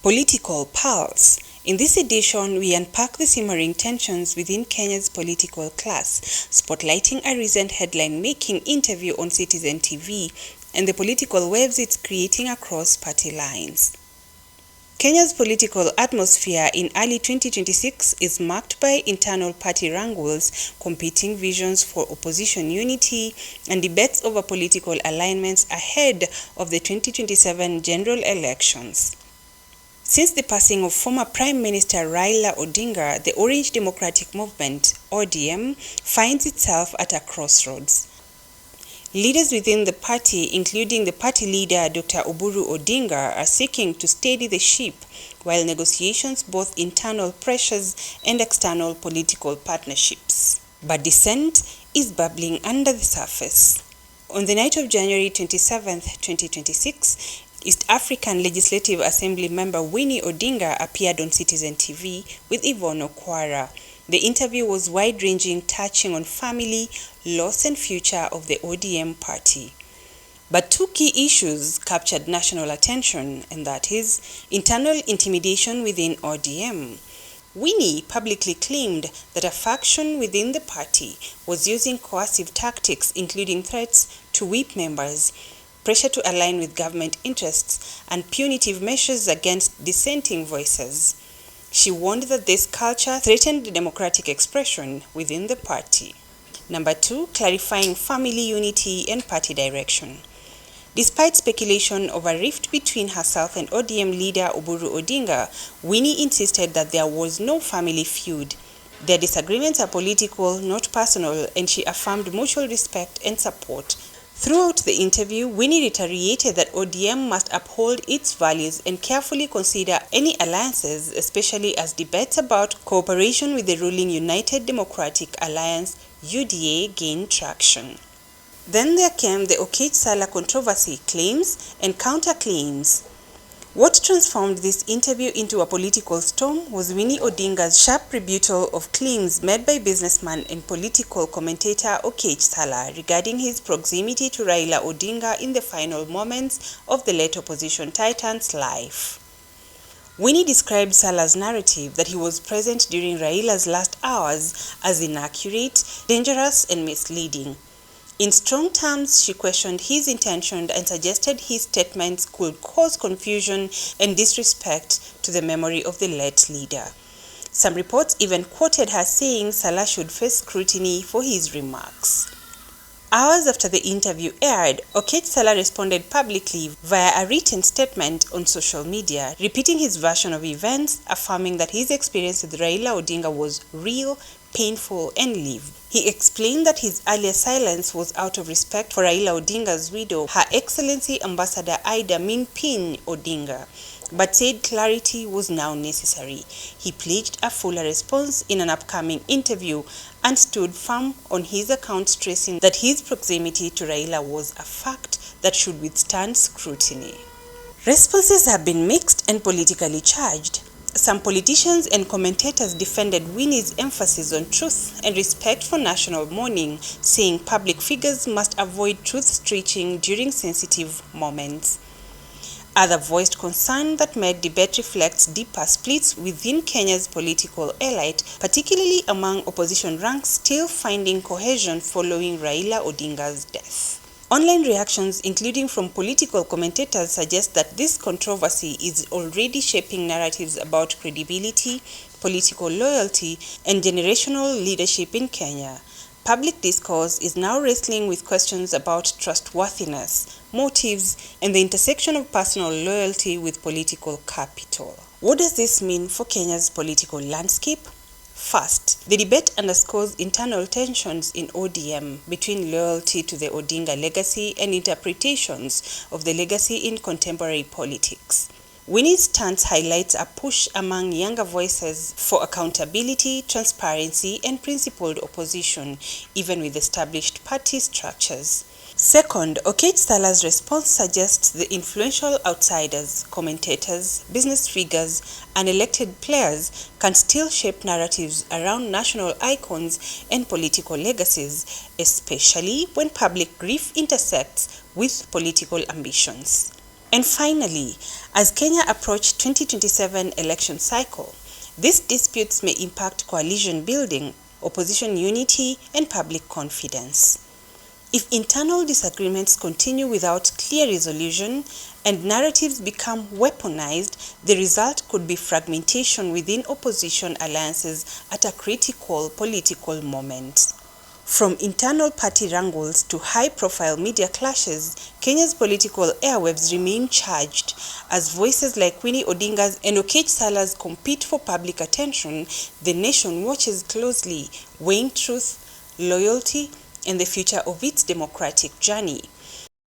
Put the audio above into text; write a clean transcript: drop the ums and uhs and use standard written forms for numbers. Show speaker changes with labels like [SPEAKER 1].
[SPEAKER 1] Political Pulse. In this edition, we unpack the simmering tensions within Kenya's political class, spotlighting a recent headline-making interview on Citizen TV and the political waves it's creating across party lines. Kenya's political atmosphere in early 2026 is marked by internal party wrangles, competing visions for opposition unity, and debates over political alignments ahead of the 2027 general elections. Since the passing of former Prime Minister Raila Odinga, the Orange Democratic Movement, ODM, finds itself at a crossroads. Leaders within the party, including the party leader Dr. Oburu Odinga, are seeking to steady the ship, while negotiations both internal pressures and external political partnerships. But dissent is bubbling under the surface. On the night of January 27, 2026, East African Legislative Assembly member Winnie Odinga appeared on Citizen TV with Yvonne Okwara. The interview was wide-ranging, touching on family, loss and future of the ODM party. But two key issues captured national attention, and that is internal intimidation within ODM. Winnie publicly claimed that a faction within the party was using coercive tactics, including threats to whip members, pressure to align with government interests, and punitive measures against dissenting voices. She warned that this culture threatened the democratic expression within the party. Number two, clarifying family unity and party direction. Despite speculation of a rift between herself and ODM leader Oburu Odinga, Winnie insisted that there was no family feud. Their disagreements are political, not personal, and she affirmed mutual respect and support. Throughout the interview, Winnie reiterated that ODM must uphold its values and carefully consider any alliances, especially as debates about cooperation with the ruling United Democratic Alliance (UDA) gained traction. Then there came the Oketch Salah controversy, claims and counterclaims. What transformed this interview into a political storm was Winnie Odinga's sharp rebuttal of claims made by businessman and political commentator Oketch Salah regarding his proximity to Raila Odinga in the final moments of the late opposition titan's life. Winnie described Salah's narrative that he was present during Raila's last hours as inaccurate, dangerous, and misleading. In strong terms, she questioned his intention and suggested his statements could cause confusion and disrespect to the memory of the late leader. Some reports even quoted her saying Salah should face scrutiny for his remarks. Hours after the interview aired, Oketch Salah responded publicly via a written statement on social media, repeating his version of events, affirming that his experience with Raila Odinga was real, painful, and lived. He explained that his earlier silence was out of respect for Raila Odinga's widow, Her Excellency Ambassador Ida Minpin Odinga, but said clarity was now necessary. He pledged a fuller response in an upcoming interview and stood firm on his account, stressing that his proximity to Raila was a fact that should withstand scrutiny. Responses have been mixed and politically charged. Some politicians and commentators defended Winnie's emphasis on truth and respect for national mourning, saying public figures must avoid truth-stretching during sensitive moments. Others voiced concern that made debate reflects deeper splits within Kenya's political elite, particularly among opposition ranks still finding cohesion following Raila Odinga's death. Online reactions, including from political commentators, suggest that this controversy is already shaping narratives about credibility, political loyalty, and generational leadership in Kenya. Public discourse is now wrestling with questions about trustworthiness, motives, and the intersection of personal loyalty with political capital. What does this mean for Kenya's political landscape? First, the debate underscores internal tensions in ODM between loyalty to the Odinga legacy and interpretations of the legacy in contemporary politics. Winnie's stance highlights a push among younger voices for accountability, transparency, and principled opposition, even with established party structures. Second, Oketch Salah's response suggests the influential outsiders, commentators, business figures, and elected players can still shape narratives around national icons and political legacies, especially when public grief intersects with political ambitions. And finally, as Kenya approaches 2027 election cycle, these disputes may impact coalition building, opposition unity, and public confidence. If internal disagreements continue without clear resolution and narratives become weaponized, the result could be fragmentation within opposition alliances at a critical political moment. From internal party wrangles to high-profile media clashes, Kenya's political airwaves remain charged. As voices like Winnie Odinga's and Oketch Salah's compete for public attention, the nation watches closely, weighing truth, loyalty, and the future of its democratic journey.